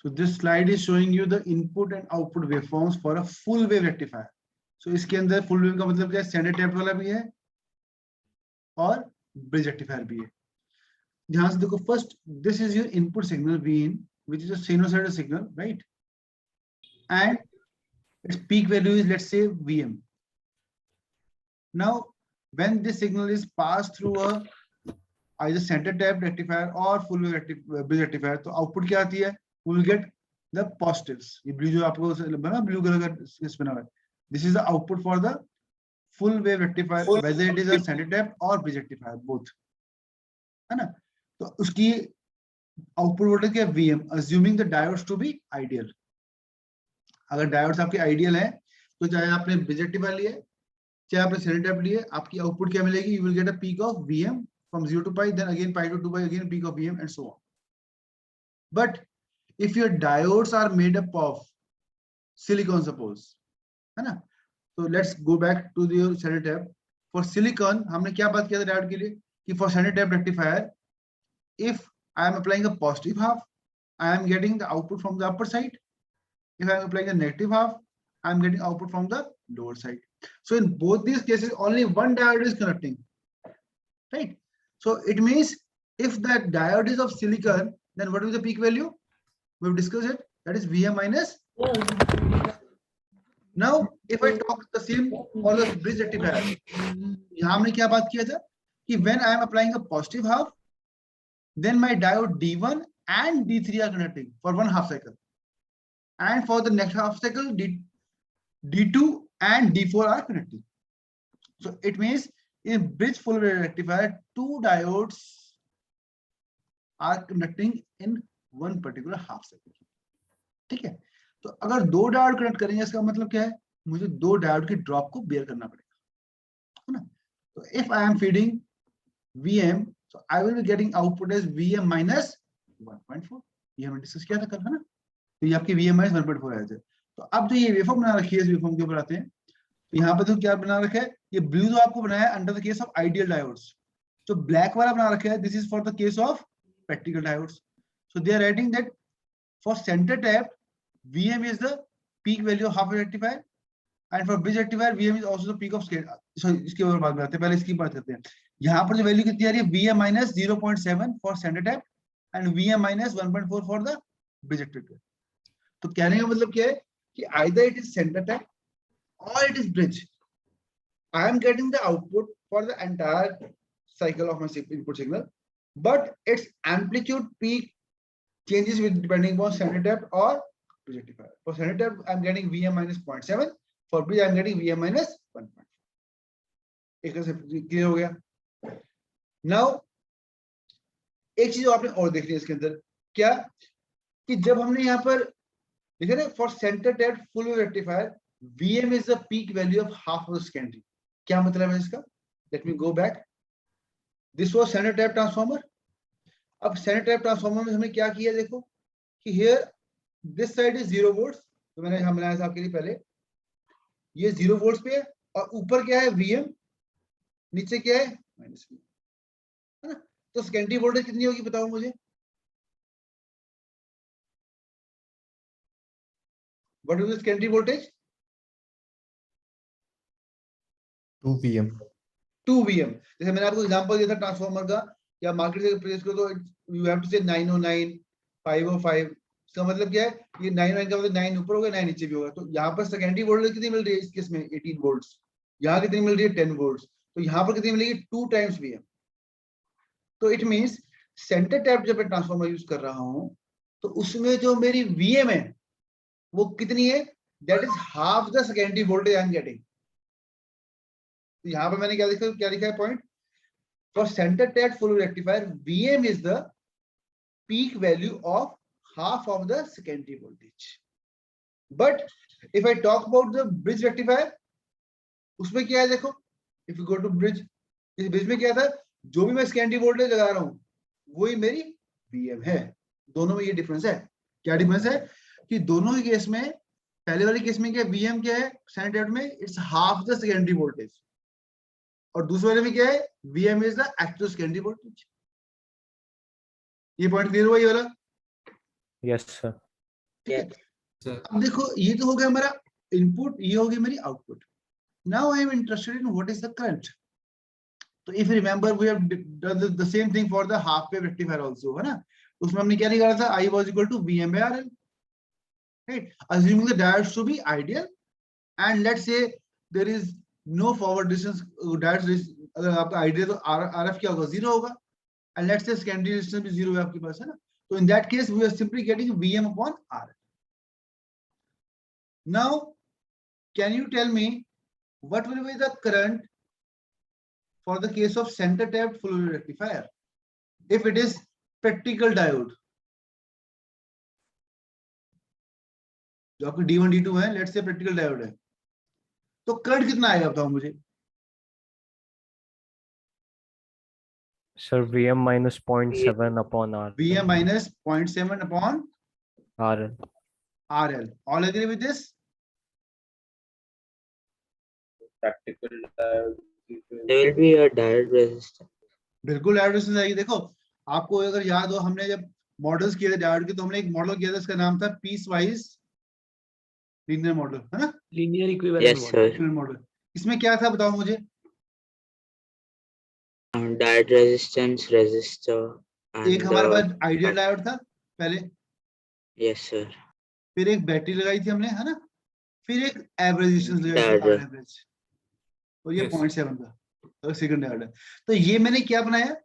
So this slide is showing you the input and output waveforms for a full wave rectifier. So इसके अंदर full wave का मतलब क्या है, standard tapped वाला भी है और bridge rectifier भी है. ध्यान से देखो, first this is your input signal Vin, which is a sinusoidal signal, right? And its peak value is, let's say, Vm. Now, when this signal is passed through a either center tapped rectifier or full wave bridge rectifier, तो output क्या आती है? We will get the positives. ये blue जो आपको बना blue color का इस बना हुआ है. This is the output for the full wave rectifier, whether it is a center tapped or bridge rectifier, both. है ना? तो उसकी output वोल्टेज क्या है? Vm, assuming the diodes to be ideal. अगर diodes आपके ideal है, तो चाहे आपने bridge rectifier लिए, चाहे आपने center tapped लिए, आपकी output क्या मिलेगी? You will get a peak of Vm from 0 to pi, then again pi to 2 pi, again peak of Vm, and so on. But if your diodes are made up of silicon, suppose, है ना? So let's go back to the center tap. For silicon, हमने क्या बात किया था diode के लिए कि for center tap rectifier, if I am applying a positive half, I am getting the output from the upper side. If I am applying a negative half, I am getting output from the lower side. So in both these cases, only one diode is conducting, right? So it means if that diode is of silicon, then what is the peak value? We've discussed it. That is Vm minus. Now, if I talk the same for the bridge rectifier, यहाँ हमने क्या बात किया था कि when I am applying a positive half, then my diode D1 and D3 are conducting for one half cycle, and for the next half cycle, D2 and D4 are connecting. So it means in bridge full wave rectifier, two diodes are conducting in one particular half cycle. ठीक है? तो अगर दो diode connect करेंगे, इसका मतलब क्या है? मुझे दो डायोड की ड्रॉप को बेयर करना पड़ेगा, है ना? तो if I am feeding Vm, so I will be getting output as Vm minus 1.4. ये हमने डिस्कस किया था कल, है ना? तो ये आपकी Vm minus 1.4 आया था. तो अब जो ये वेवफॉर्म बना रखी है, इस वेवफॉर्म के ऊपर आते हैं. तो यहाँ पे तो क्या बना रखा है? ये ब्लू जो आपको बनाया है under the case of ideal diodes. जो ब्लैक वाला बना रखा है, this is for the case of practical diodes. So they are writing that for centre tap Vm is the peak value of half wave rectifier, and for bridge rectifier Vm is also the peak of scale. So इसके ऊपर बात करते हैं, पहले इसकी बात करते हैं. यहाँ पर जो वैल्यू कितनी आ रही है? Vm minus 0.7 for center tap and Vm minus 1.4 for the bridge rectifier. तो कहने का मतलब क्या है कि either it is center tap or it is bridge, I am getting the output for the entire cycle of my input signal, but its amplitude peak changes with depending upon center tap or bridge rectifier. For center tap, I am getting Vm minus 0.7. For bridge, I am getting Vm minus 1.5. एक तरह से clear हो गया. Now, एक चीज आपने और देखनी है इसके अंदर, क्या कि जब हमने यहाँ पर लिखा ना for center tap full wave rectifier, Vm is the peak value of half of the secondary. क्या मतलब है इसका? Let me go back. This was center tap transformer. अब center tap transformer में हमने क्या किया? देखो कि here this side is 0 volts. तो मैंने यहाँ बनाया था आपके लिए पहले, ये 0 volts पे है, और ऊपर क्या है? Vm, नीचे क्या है? माइनस Vm, है ना? तो सेकेंडरी वोल्टेज कितनी होगी बताओ मुझे? What is the secondary voltage? 2 Vm. 2 Vm. जैसे मैंने आपको एग्जांपल दिया था ट्रांसफार्मर का, या मार्केट से परचेज करो तो यू हैव टू से 909, 505. इसका मतलब क्या है? ये 99 का मतलब 9 ऊपर होगा, 9 नीचे भी होगा. तो यहाँ पर सेकेंडरी वोल्टेज कितनी मिल रही है इस केस में? 18 वोल्ट्स. यहाँ कितनी मिल रही है? 10 वोल्ट्स. तो यहाँ पर कितनी मिलेगी? 2 टाइम्स Vm. तो इट मींस सेंटर टैप जब मैं ट्रांसफार्मर यूज कर रहा हूं, तो उसमें जो मेरी Vm है वो कितनी है? That is half the secondary voltage I am getting. तो यहाँ पर मैंने क्या लिखा है point? For centre tap full rectifier Vm is the peak value of half of the secondary voltage. But if I talk about the bridge rectifier, उसमें क्या है? देखो, if you go to bridge, इस bridge में क्या था? जो भी मैं secondary voltage लगा रहा हूँ वही मेरी Vm है. दोनों में ये डिफरेंस है. क्या डिफरेंस है? कि दोनों के केस में, पहले वाले केस में क्या Vm क्या है सेंटर टैप में? It's half the secondary voltage. और दूसरे वाले में क्या है? Vm is the actual secondary voltage. ये पॉइंट क्लियर हुआ ये वाला? Yes, sir. ठीक है। Sir. अब देखो ये तो हो गया हमारा इनपुट, ये होगी मेरी output. Now I am interested in what is the current. तो if remember we have done the same thing for the half wave rectifier also, है ना. उसमें हमने क्या निकाला था, I was equal to VM by RL, right, assuming the diodes to be ideal, and let's say there is no forward distance. Diodes अगर आपका ideal तो RF क्या होगा, 0 होगा, and let's say secondary resistance भी 0 है आपके पास, है ना. तो in that case we are simply getting VM upon RL. Now can you tell me what will be the current for the case of center tapped full wave rectifier if it is practical diode? जो आपकी D1 D2 है, let's say practical diode है, तो current कितना आएगा बताओ मुझे. Sir, VM minus 0.7 upon R. VM minus 0.7 upon RL. RL. All agree with this? practical diode. There will be a diode resistance. बिल्कुल डायोड रेजिस्टेंस आएगी. देखो आपको अगर याद हो, हमने जब मॉडल्स किए थे डायोड के, तो हमने एक मॉडल किया था, इसका नाम था पीस वाइज लीनियर मॉडल, है ना. Linear equivalent Yes, model. sir. Model. इसमें क्या था बताओ मुझे. Diode resistance, resistor, एक and हमारे पास आइडियल डायोड था पहले, yes, sir. फिर एक बैटरी लगाई थी हमने, है ना, फिर एक एवरेज रेजिस्टेंस लगाई थी, डायोड. एवरेज, और ये Yes. 0.7 का सेकंड डायोड है. तो ये मैंने क्या बनाया,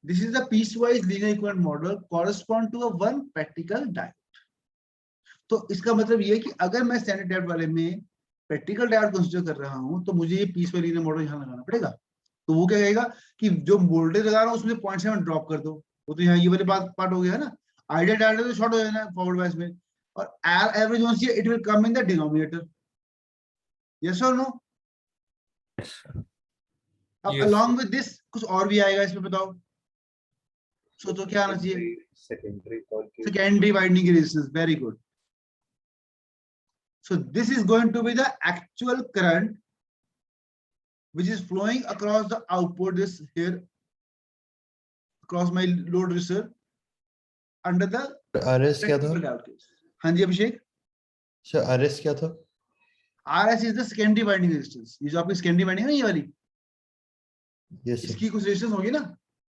this is the piecewise linear equivalent model correspond to a one practical diode. तो इसका मतलब ये है कि अगर मैं स्टैंडर्ड डायोड वाले में प्रैक्टिकल डायोड कंसीडर कर रहा हूं, तो मुझे ये पीस वाइज लीनियर मॉडल यहाँ लगाना पड़ेगा. तो वो क्या कहेगा कि जो वोल्टेज लगा रहा हूँ उसमें 0.7 ड्रॉप कर दो. वो तो यहाँ ये वाली बात पार्ट हो गया है ना. आइडियल डायोड तो शॉर्ट हो जाना फॉरवर्ड बायस में, और average one see it will come in the denominator. Yes और नो. Yes, sir. अब Yes. अलोंग विद दिस कुछ और भी आएगा इसमें, बताओ सोचो क्या आना चाहिए. Secondary coil की Secondary widening resistance. Very good. So this is going to be the actual current which is flowing across the output, this here across my load resistor under the RS क्या था? practical diode case. हाँ जी अभिषेक. Sir RS क्या था? RS is the secondary winding resistance. ये जो आपकी secondary winding है ना, ये वाली, Yes, sir. इसकी कुछ रेजिस्टेंस होगी ना,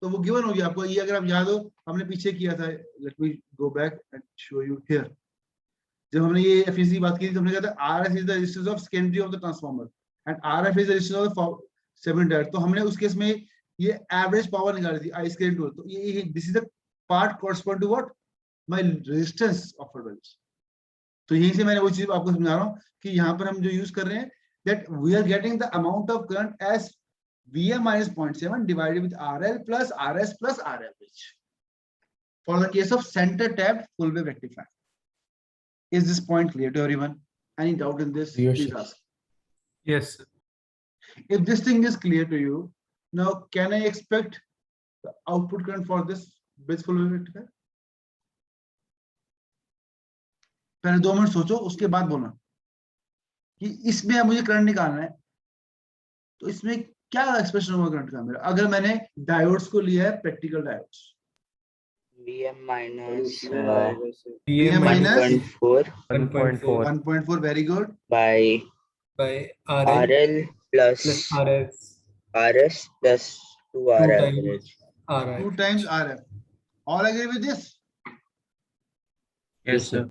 तो वो गिवन होगी आपको. ये अगर आप याद हो हमने पीछे किया था, let me go back and show you here. जब हमने ये एफिशिएंसी की बात की थी, तो हमने कहा था RS is the resistance of secondary of the transformer and RF is the resistance of seven diode. तो हमने उस केस में ये एवरेज पावर निकाली थी I स्क्वायर टू. तो ये this is the part correspond to what, my resistance of values. तो यहीं से मैंने वो चीज आपको समझा रहा हूँ कि यहाँ पर हम जो यूज कर रहे हैं, that we are getting the amount of current as VM minus 0.7 divided with RL plus RS plus R average for the case of center tapped full wave rectifier. Is this point clear to everyone? Any doubt in this? Yes, Please sir. ask. Yes. sir. If this thing is clear to you, now can I expect the output current for this bridge full wave rectifier? पहले 2 minute सोचो, उसके बाद बोलना कि इसमें अब मुझे current निकालना है. तो इसमें क्या एक्सप्रेशन होगा करंट का मेरा, अगर मैंने डायोड्स को लिया है practical diodes. VM minus PM minus 1.4 1.4. 1.4. very good. by by RL RL plus plus RS RS plus 2R 2 times average. 2 RI. times RF. All agree with this? Yes, sir.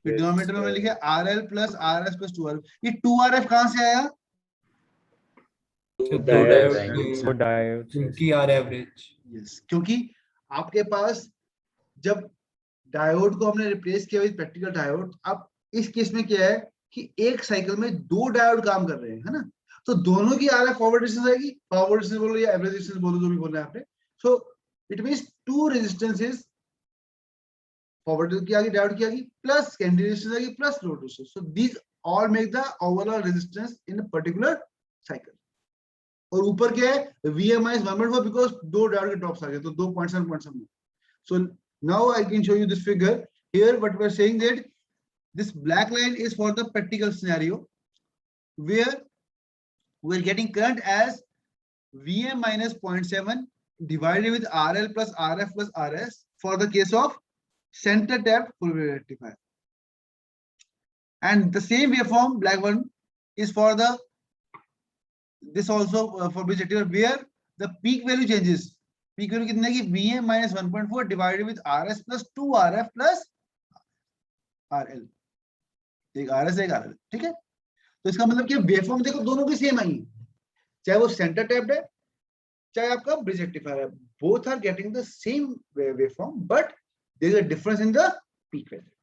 फिर denominator में लिखे RL plus RS plus 2RF. ये 2RF कहाँ से आया? Two दो diodes. Diode So diodes. yes. उनकी R average. Yes. क्योंकि आपके पास जब डायोड को हमने रिप्लेस किया विद प्रैक्टिकल डायोड, अब इस केस में क्या है कि एक साइकिल में 2 डायोड काम कर रहे हैं, है ना. तो दोनों की RF फॉरवर्ड रेजिस्टेंस आएगी, फॉरवर्ड रेजिस्टेंस बोलो या एवरेज रेजिस्टेंस बोलो, जो भी बोलना है आपने. So it means 2 resistances, forward की आगे डायोड की आगे, प्लस सेकेंडरी रेजिस्टेंस आएगी, plus load resistance. So these all make the overall resistance in a particular cycle. और ऊपर क्या है, VM is 1.4 because 2 डायोड के ड्रॉप्स आ गए, तो 2.7. So now I can show you this figure. Here what we are saying that this black line is for the practical scenario where we are getting current as VM minus 0.7 divided with RL plus RF plus RS for the case of center tapped full wave rectifier. and the same waveform black one is for the this also for bridge rectifier where the peak value changes. Peak value कितने की Vm minus 1.4 divided with Rs plus 2Rf plus RL. एक RS एक RL, ठीक है. तो इसका मतलब कि वेवफॉर्म देखो दोनों की सेम आई, चाहे वो सेंटर टैप्ड है चाहे आपका ब्रिज रेक्टिफायर है, both are getting the same waveform but there is a difference in the peak value.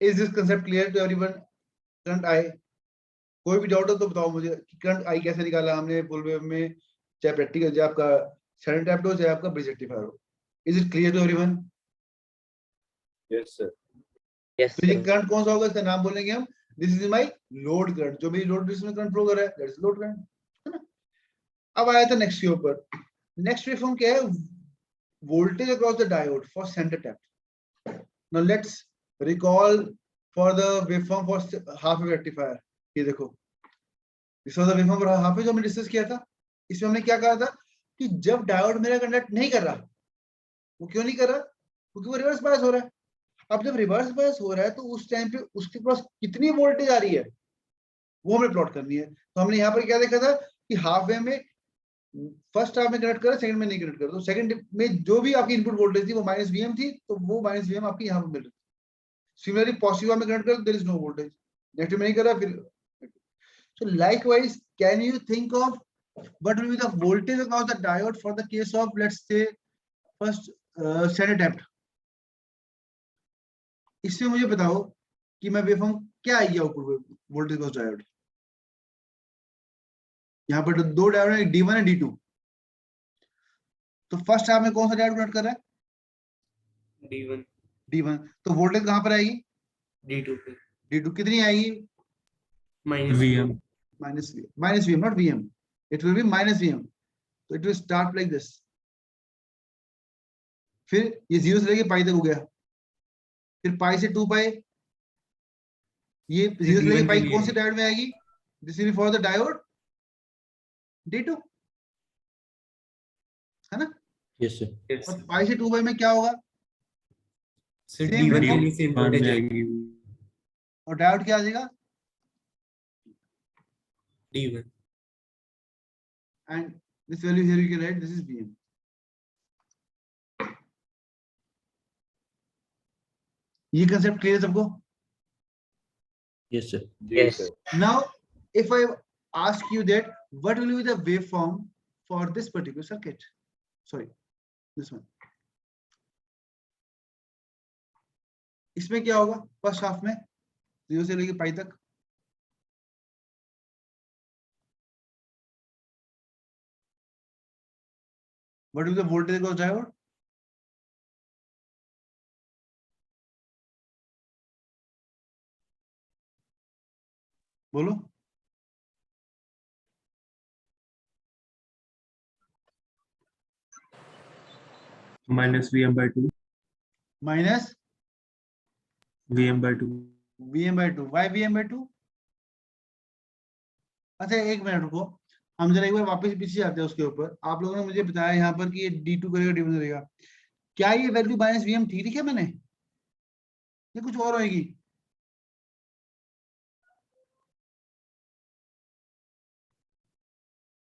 Is this concept clear to everyone? Current I, कोई भी डाउट हो तो बताओ मुझे कि करंट आई कैसे निकाला हमने फुल वेव में, चाहे प्रैक्टिकल चाहे आपका सेंटर टैप्ड हो चाहे आपका ब्रिज रेक्टिफायर हो. Is it clear to everyone? Yes, sir. Yes, तो ये sir. करंट कौन सा होगा इसका नाम बोलेंगे हम, this is my load current, जो मेरी लोड में करंट फ्लो कर रहा है दैट इज लोड करंट, है ना. अब आया था नेक्स्ट के ऊपर. नेक्स्ट वेवफॉर्म क्या है, voltage across the diode for centre tapped. Now let's recall for the waveform for half wave rectifier. ये देखो this was the waveform for half wave जो हमने डिस्कस किया था. इसमें हमने क्या कहा था कि जब डायोड मेरा कंडक्ट नहीं कर रहा, वो क्यों नहीं कर रहा, क्योंकि वो रिवर्स बायस हो रहा है. अब जब रिवर्स बायस हो रहा है तो उस टाइम पे उसके पास कितनी वोल्टेज आ रही है वो हमें प्लॉट करनी है. तो हमने यहाँ पर क्या देखा था कि हाफ वेव में फर्स्ट हाफ में कनेक्ट कर रहा है, सेकंड में नहीं कनेक्ट कर रहा. तो सेकंड में जो भी आपकी इनपुट वोल्टेज थी वो माइनस Vm थी, तो वो माइनस Vm आपकी यहाँ पर मिल रही. सिमिलरली पॉजिटिव हाफ में कनेक्ट कर there is no voltage, negative में नहीं कर रहा फिर. So likewise, can you think of what will be the voltage across the diode for the case of, let's say, first center tapped? इससे मुझे बताओ कि मैं वेवफॉर्म क्या आएगी आउटपुट वोल्टेज अक्रॉस डायोड. यहाँ पर दो डायोड है, D1 है D2. तो फर्स्ट हाफ में कौन सा डायोड कनेक्ट कर रहा है, D1. D1. तो वोल्टेज कहाँ पर आएगी, D2 पे. D2 कितनी आएगी, Minus Vm. minus Vm, not Vm. It will be minus Vm. So it will start like this. फिर ये 0 से लेके पाई तक हो गया, फिर पाई से 2 पाई, ये 0 से लेके पाई कौन से डायोड में आएगी, this will be for the diode D2, है ना. Yes, sir. Yes. और पाई से 2 पाई में क्या होगा, So Same D1 के waveform. लिए सेम वोल्टेज आएगी. और डायोड क्या आ जाएगा, D1. and this value here you can write this is Vm. ये कंसेप्ट क्लियर है सबको. Yes, sir. Yes. sir. Now if I ask you that what will be the waveform for this particular circuit, sorry this one, इसमें क्या होगा first half में 0 से लेके पाई तक, what will be the voltage across diode, बोलो. Minus Vm by 2. Minus Vm by 2. Vm by 2. Why Vm by 2? अच्छा एक मिनट रुको, हम जरा एक बार वापस पीछे आते हैं उसके ऊपर. आप लोगों ने मुझे बताया यहाँ पर कि ये D2 करेगा D1 करेगा, क्या ये वैल्यू माइनस Vm थी क्या मैंने, ये कुछ और होगी,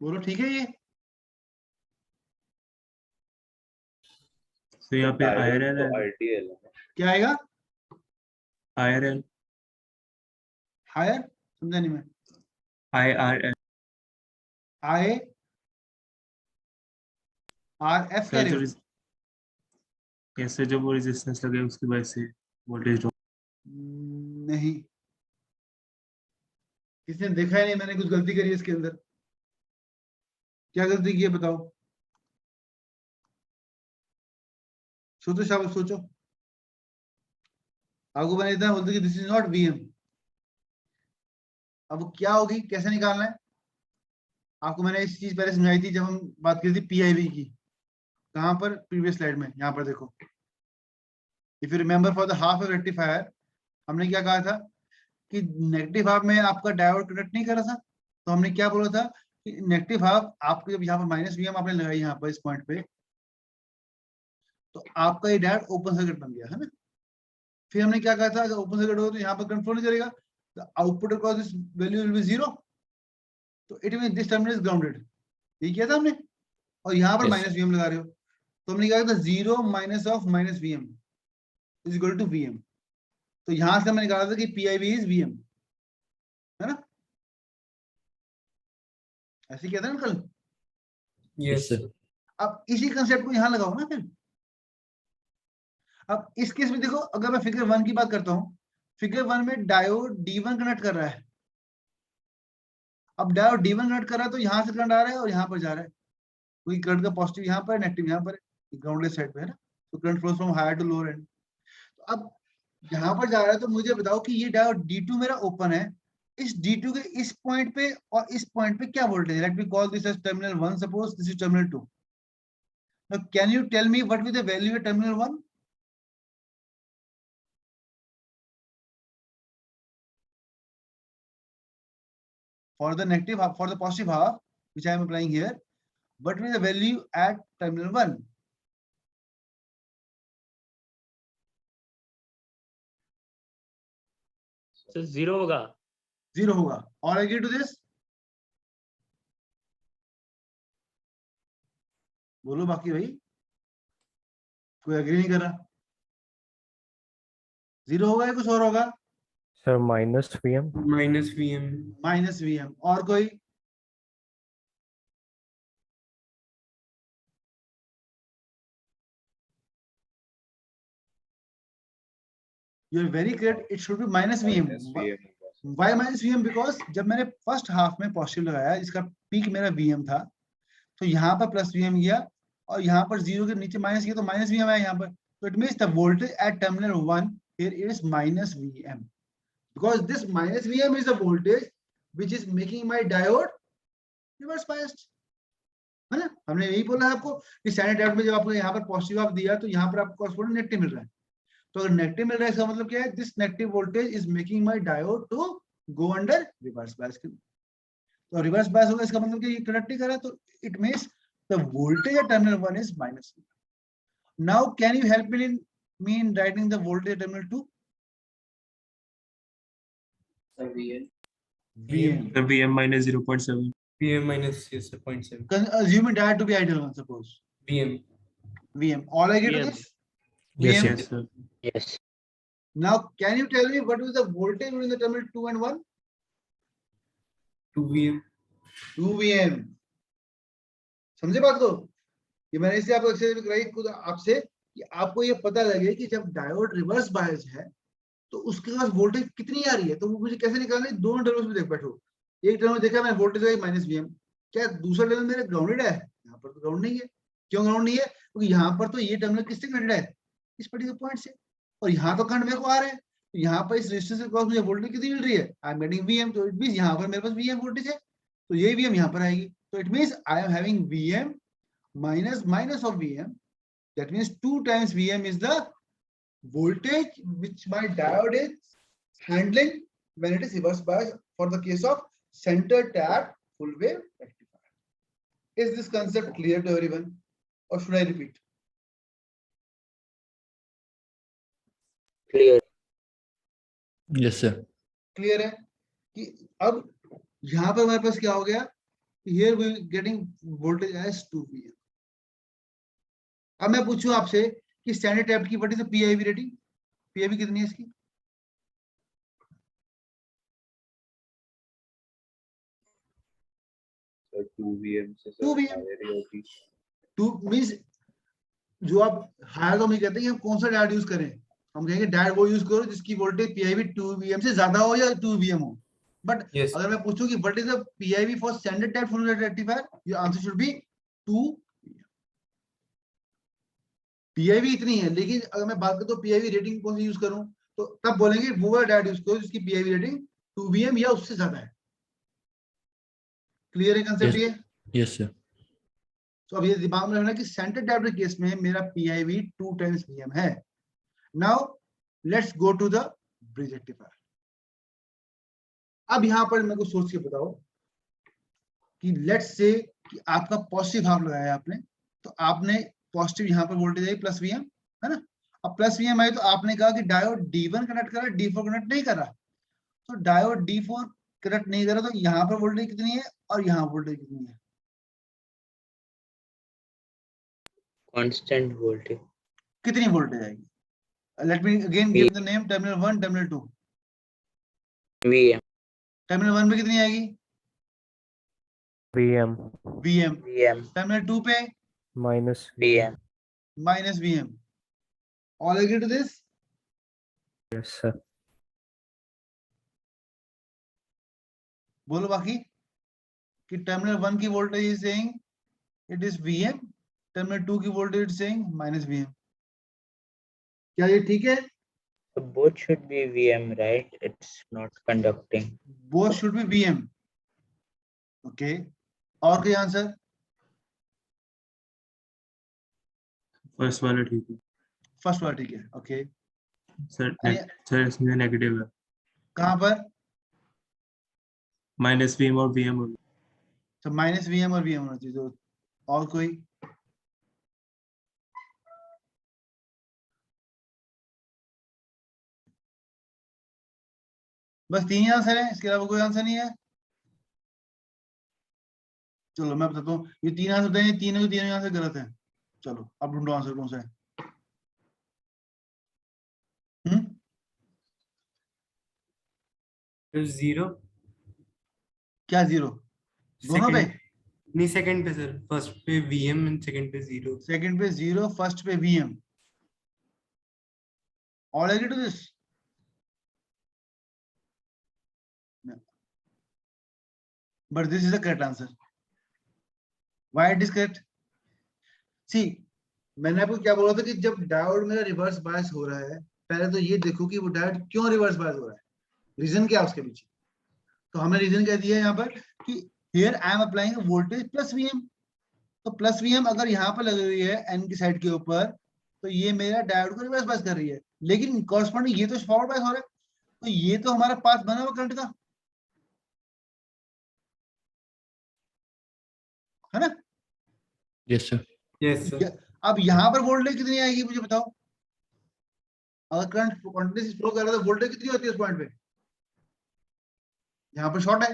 बोलो ठीक है. ये तो यहाँ पे Diode IRL तो है. ideal है. क्या आएगा, IRL. हायर, समझा नहीं मैं, IRL. I RF सर जो करेगा, कैसे जो वो रेजिस्टेंस लगे उसकी वजह से वोल्टेज ड्रॉप. नहीं, किसने देखा ही नहीं, मैंने कुछ गलती करी है इसके अंदर. क्या गलती की है बताओ, सोचो शाबाश सोचो. आपको मैंने इतना बोलते कि दिस इज नॉट Vm. अब क्या होगी, कैसे निकालना है, आपको मैंने इस चीज पहले समझाई थी जब हम बात की थी PIV की. कहां पर, प्रीवियस स्लाइड में, यहाँ पर देखो. If you remember for the half wave rectifier हमने क्या कहा था कि नेगेटिव हाफ में आपका डायोड कनेक्ट नहीं कर रहा था, तो हमने क्या बोला था कि नेगेटिव हाफ आपको जब यहाँ पर माइनस Vm आपने लगाई यहाँ पर इस पॉइंट पे, तो आपका ये डायोड ओपन सर्किट बन गया, है ना. फिर हमने क्या कहा था, अगर ओपन सर्किट हो तो यहाँ पर करंट फ्लो नहीं करेगा, the output across this value will be 0, तो it means this terminal is grounded, ये किया था हमने, और यहाँ पर Yes. माइनस वीएम लगा रहे हो, तो हमने क्या था 0 minus of minus VM is equal to VM, तो यहां से हमने निकाला था कि पीआईवी इज वीएम, है ना, ऐसे किया था ना कल। Yes, sir. अब इसी कंसेप्ट को यहां लगाओ ना फिर। अब इस केस में देखो, अगर मैं फिगर 1 की बात करता हूं, फिगर 1 में डायोड D1 कनेक्ट कर रहा है। अब डायोड D1 कनेक्ट कर रहा है तो यहां से करंट आ रहा है और यहां पर जा रहा है, कोई करंट का पॉजिटिव यहां पर, नेगेटिव यहां पर, ग्राउंडेड साइड पे है ना, तो current flows from higher to lower end. तो अब यहां पर जा रहा है, तो मुझे बताओ कि ये डायोड D2 मेरा ओपन है, इस D2 के इस पॉइंट पे और इस पॉइंट पे क्या वोल्टेज है? Let me call this as terminal 1, suppose this is terminal 2। Now can you tell me what will the value at terminal 1? For the negative half, for the positive half, which I am applying here, what will be the value at terminal 1? So 0 होगा। 0 होगा। All agree to this? बोलो बाकी भाई, कोई agree नहीं कर रहा। 0 होगा या कुछ और होगा? Sir minus VM. Minus VM. Minus VM. और कोई? You are very correct. It should be minus VM. Why minus VM? Because जब मैंने फर्स्ट हाफ में पॉजिटिव लगाया, इसका पीक मेरा VM था, तो यहाँ पर प्लस VM गया और यहाँ पर 0 के नीचे माइनस किया तो माइनस VM आया यहाँ पर, तो it means the voltage at terminal 1 here is minus VM, because this minus VM is the voltage which is making my diode reverse biased, है ना। हमने यही बोला है आपको कि स्टैंडर्ड डायोड में जब आपको यहाँ पर पॉजिटिव आप दिया तो यहाँ पर आपको कॉरेस्पोंडिंग नेगेटिव मिल रहा है, तो अगर नेगेटिव मिल रहा है इसका मतलब क्या है? This negative voltage is making my diode to go under reverse bias. तो रिवर्स बायस होगा, इसका मतलब कि ये कनेक्ट नहीं कर रहा है, तो it means the voltage at terminal 1 is minus. Now can you help me in writing the voltage at terminal 2? VM minus 0.7. PM minus 0.7. Assuming diode to be ideal one, suppose VM. All I get to VM. this? Yes, VM. Yes, sir. Yes. Now can you tell me what is the voltage between the terminal 2 and 1? 2 VM. 2 VM. समझे बात को? ये मैंने इसलिए आपको exercise कराई खुद आपसे कि आपको ये पता लगे कि जब डायोड रिवर्स बायस है तो उसके पास वोल्टेज कितनी आ रही है, तो वो मुझे कैसे निकालना है? दोनों टर्मिनल्स में देख बैठो, एक टर्मिनल देखा मैं वोल्टेज है माइनस वीएम, क्या दूसरा टर्मिनल मेरे ग्राउंडेड है? यहाँ पर तो ग्राउंड नहीं है। क्यों ग्राउंड नहीं है? क्योंकि यहाँ पर तो ये टर्मिनल किससे कनेक्टेड है? इस पर्टिकुलर पॉइंट से, और यहाँ तो करंट मेरे को आ रहा है, तो यहाँ पर इस रेजिस्टेंस के क्रॉस मुझे वोल्टेज कितनी मिल रही है? आई एम गेटिंग वीएम, तो इट मींस यहाँ पर मेरे पास वीएम वोल्टेज है, तो ये वीएम यहाँ पर आएगी, तो it means I am having VM minus minus of VM, that means 2 times VM is the voltage which my diode is handling when it is reverse bias for the case of center tap full wave rectifier. Is this concept clear to everyone or should I repeat? Clear. Yes, sir. Clear है कि अब यहाँ पर हमारे पास क्या हो गया? Here we getting voltage as 2 VM. अब मैं पूछूं आपसे कि स्टैंडर्ड टैप की what is the PIV rating? PIV कितनी है इसकी? So 2 VM से 2 VM. higher ही होगी। 2 मींस जो आप हायर तो हम कहते हैं कि हम कौन सा डायोड यूज करें, हम कहेंगे डायोड वो यूज करो जिसकी वोल्टेज पीआईवी 2 VM से ज्यादा हो या 2 VM हो। But Yes. अगर मैं पूछूं कि what is the PIV for standard type full wave rectifier, your answer should be 2 PIV इतनी है। लेकिन अगर मैं बात करूं तो पीआईवी रेटिंग कौन सी यूज करूं, तो तब बोलेंगे वो वाला डायोड यूज करो जिसकी पीआईवी रेटिंग 2 VM या उससे ज्यादा है। क्लियर है कंसेप्ट ये? Yes, sir. तो अब ये दिमाग में रखना कि सेंटर डायोड के केस में मेरा पीआईवी 2 टाइम्स वीएम है। Now let's go to the bridge rectifier. अब यहां पर मेरे को सोच के बताओ कि लेट्स से कि आपका पॉजिटिव हाफ लगाया आपने, तो आपने पॉजिटिव यहाँ पर वोल्टेज आई प्लस वीएम, है ना। अब प्लस वीएम आई तो आपने कहा कि डायोड D1 कनेक्ट कर रहा है, D4 कनेक्ट नहीं कर रहा। तो डायोड D4 कनेक्ट नहीं कर रहा, तो यहाँ पर वोल्टेज कितनी है और यहाँ वोल्टेज कितनी है? Constant voltage. कितनी वोल्टेज आएगी? Let me again give the name terminal 1, terminal 2। VM. Terminal 1 पे कितनी आएगी? VM VM। VM. टर्मिनल 2 पे minus VM. Minus VM। All agree to this? yes sir. बोलो बाकी कि टर्मिनल 1 की voltage is saying it is VM, terminal 2 की voltage is saying minus VM। क्या ये ठीक है? So both should be VM, right? It's not conducting. Both should be VM। Okay, और कोई आंसर? फर्स्ट वाला ठीक है फर्स्ट वाला ठीक है। Okay, sir. सर इसमें नेगेटिव है, कहां पर? माइनस वीएम और वीएम होगा। तो माइनस VM और VM होना चाहिए। तो और कोई? बस 3 ही आंसर है, इसके अलावा कोई आंसर नहीं है? चलो मैं बताता हूँ, ये 3 आंसर हैं, तीनों के तीनों आंसर गलत है। चलो अब ढूंढो आंसर कौन सा है। जीरो। क्या जीरो? दोनों पे? नहीं, सेकंड पे सर, फर्स्ट पे वीएम एंड सेकंड पे जीरो। सेकंड पे जीरो, फर्स्ट पे VM। All agree to this? But this is the correct answer. Why it is correct? See, मैंने आपको क्या बोला था कि जब डायोड मेरा रिवर्स बायस हो रहा है, पहले तो ये देखो कि वो डायोड क्यों रिवर्स बायस हो रहा है, रीजन क्या है उसके पीछे। तो हमने रीजन क्या दिया है यहाँ पर कि here I am applying voltage plus VM। तो प्लस VM अगर यहाँ पर लगी हुई है N की साइड के ऊपर, तो ये मेरा डायोड को रिवर्स बायस कर रही है, लेकिन कॉरस्पॉन्डिंग ये तो फॉरवर्ड बायस हो रहा है। तो ये तो हमारा पाथ बना हुआ करंट का, है ना? Yes sir. Yes sir. अब यहाँ पर वोल्टेज कितनी आएगी मुझे बताओ? अगर करंट कंटिन्यूअसली फ्लो कर रहा है तो वोल्टेज कितनी होती है उस पॉइंट पे? यहाँ पर शॉर्ट है,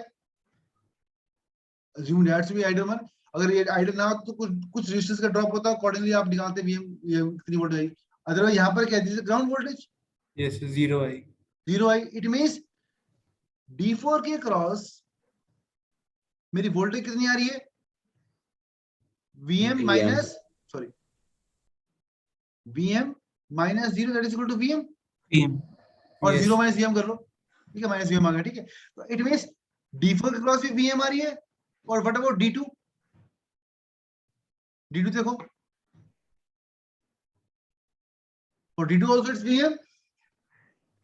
assume that to be ideal one. अगर ये आइडियल ना हो तो कुछ रेजिस्टेंस का ड्रॉप होता है, अकॉर्डिंगली आप निकालते हैं VM कितनी वोल्टेज आएगी। अदरवाइज यहाँ पर क्या है, ground voltage yes, zero I. Zero I. It means D4 के क्रॉस मेरी वोल्टेज कितनी आ रही है? VM minus, sorry, VM minus zero, that is equal to VM। और जीरो माइनस VM कर लो, ठीक है, माइनस VM आ गया, ठीक है। तो इट मींस D4 के क्रॉस भी VM आ रही है। और व्हाट अबाउट D2? D2 देखो, और D2 also it's VM,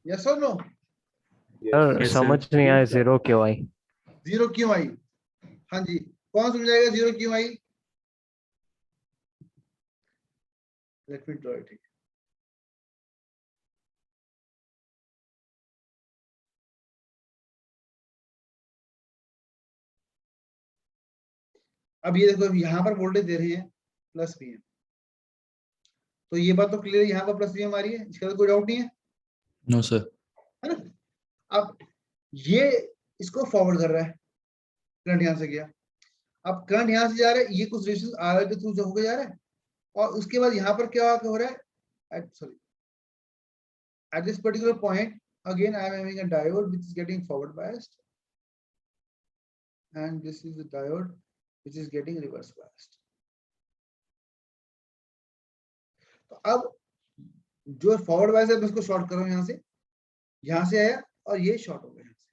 yes or no? Sir Yes, समझ sir. नहीं आया जीरो क्यों आई? जीरो क्यों आई? हाँ जी, कौन समझाएगा जीरो क्यों I? Let me draw it. अब ये देखो, यहाँ पर वोल्टेज दे रही है प्लस VM, तो ये बात तो क्लियर है, यहाँ पर प्लस VM आ रही है, इसका तो कोई डाउट नहीं है, नो सर। है ना? अब ये इसको फॉरवर्ड कर रहा है, करंट यहाँ से गया, अब करंट यहाँ से जा रहा है, ये कुछ रेजिस्टेंस RL के थ्रू होकर जा रहा है, और उसके बाद यहाँ पर क्या हो रहा है, sorry, at this particular point again I am having a diode which is getting forward biased, and this is the diode which is getting reverse biased. तो अब जो फॉरवर्ड बायस है मैं इसको शॉर्ट कर रहा हूं, यहाँ से आया और ये शॉर्ट हो गया यहाँ से,